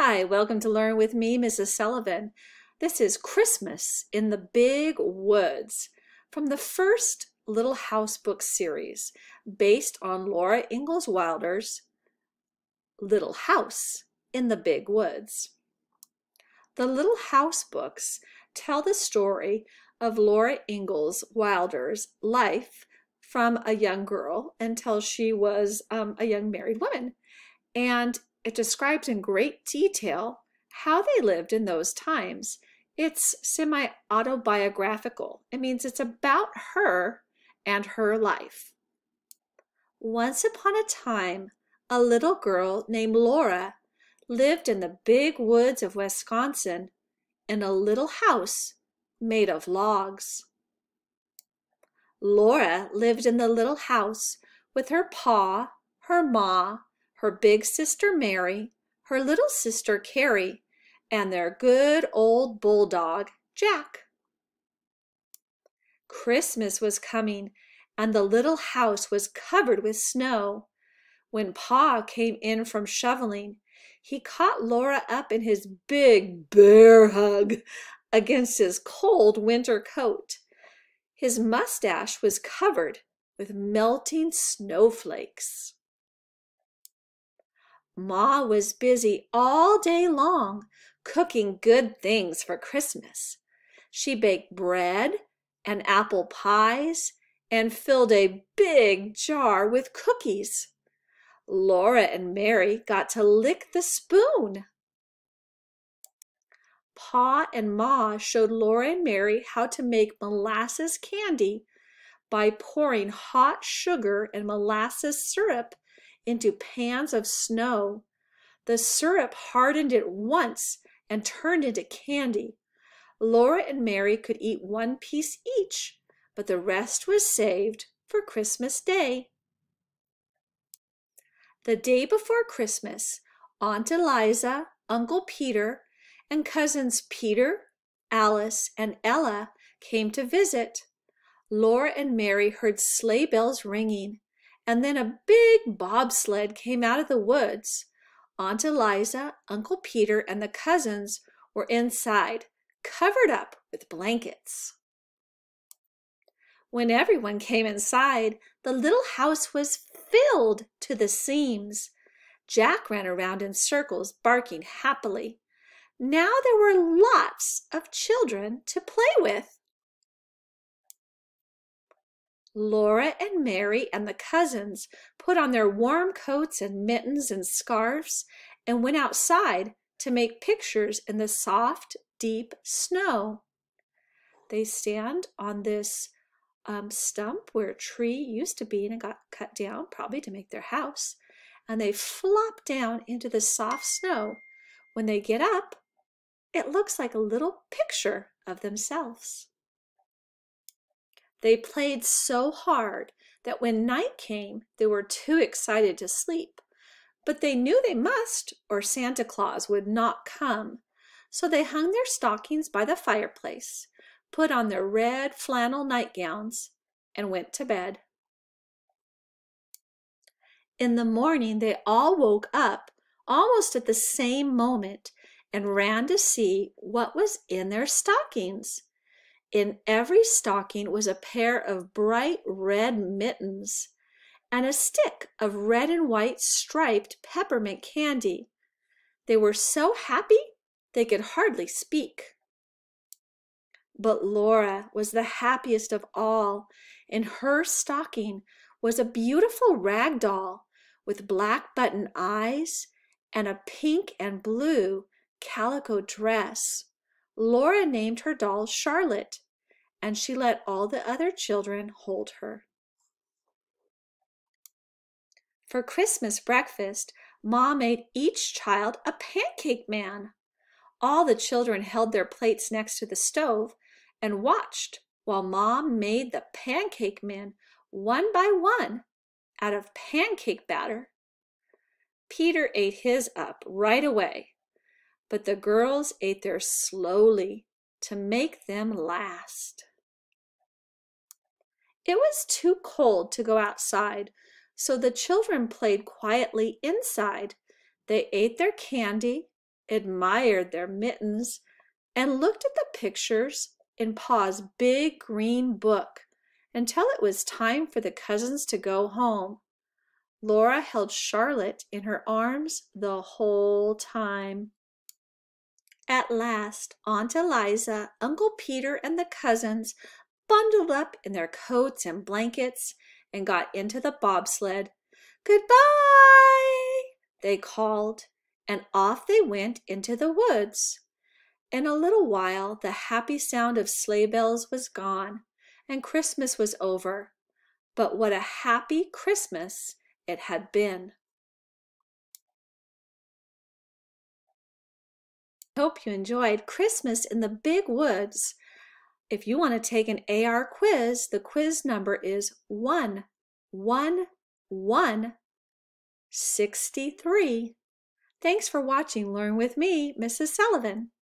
Hi, welcome to Learn with me, Mrs. Sullivan. This is Christmas in the Big Woods from the first Little House book series based on Laura Ingalls Wilder's Little House in the Big Woods. The Little House books tell the story of Laura Ingalls Wilder's life from a young girl until she was a young married woman. And it describes in great detail how they lived in those times. It's semi-autobiographical. It means it's about her and her life. Once upon a time, a little girl named Laura lived in the big woods of Wisconsin in a little house made of logs. Laura lived in the little house with her pa, her ma, her big sister Mary, her little sister Carrie, and their good old bulldog, Jack. Christmas was coming, and the little house was covered with snow. When Pa came in from shoveling, he caught Laura up in his big bear hug against his cold winter coat. His mustache was covered with melting snowflakes. Ma was busy all day long cooking good things for Christmas. She baked bread and apple pies and filled a big jar with cookies. Laura and Mary got to lick the spoon. Pa and Ma showed Laura and Mary how to make molasses candy by pouring hot sugar and molasses syrup into pans of snow. The syrup hardened at once and turned into candy. Laura and Mary could eat one piece each, but the rest was saved for Christmas Day. The day before Christmas, Aunt Eliza, Uncle Peter, and cousins Peter, Alice, and Ella came to visit. Laura and Mary heard sleigh bells ringing, and then a big bobsled came out of the woods. Aunt Eliza, Uncle Peter, and the cousins were inside, covered up with blankets. When everyone came inside, the little house was filled to the seams. Jack ran around in circles, barking happily. Now there were lots of children to play with. Laura and Mary and the cousins put on their warm coats and mittens and scarves and went outside to make pictures in the soft, deep snow. They stand on this stump where a tree used to be and it got cut down, probably to make their house, and they flop down into the soft snow. When they get up, it looks like a little picture of themselves. They played so hard that when night came, they were too excited to sleep. But they knew they must, or Santa Claus would not come. So they hung their stockings by the fireplace, put on their red flannel nightgowns, and went to bed. In the morning, they all woke up almost at the same moment and ran to see what was in their stockings. In every stocking was a pair of bright red mittens and a stick of red and white striped peppermint candy. They were so happy they could hardly speak. But Laura was the happiest of all. In her stocking was a beautiful rag doll with black button eyes and a pink and blue calico dress. Laura named her doll Charlotte, and she let all the other children hold her. For Christmas breakfast, Ma made each child a pancake man. All the children held their plates next to the stove and watched while Mom made the pancake men one by one out of pancake batter. Peter ate his up right away, but the girls ate theirs slowly to make them last. It was too cold to go outside, so the children played quietly inside. They ate their candy admired their mittens, and looked at the pictures in Pa's big green book until it was time for the cousins to go home. Laura held Charlotte in her arms the whole time. At last, Aunt Eliza, Uncle Peter, and the cousins bundled up in their coats and blankets and got into the bobsled. "Goodbye," they called, and off they went into the woods. In a little while, the happy sound of sleigh bells was gone, and Christmas was over. But what a happy Christmas it had been! I hope you enjoyed Christmas in the Big Woods. If you want to take an AR quiz, the quiz number is 11163. Thanks for watching Learn with me, Mrs. Sullivan.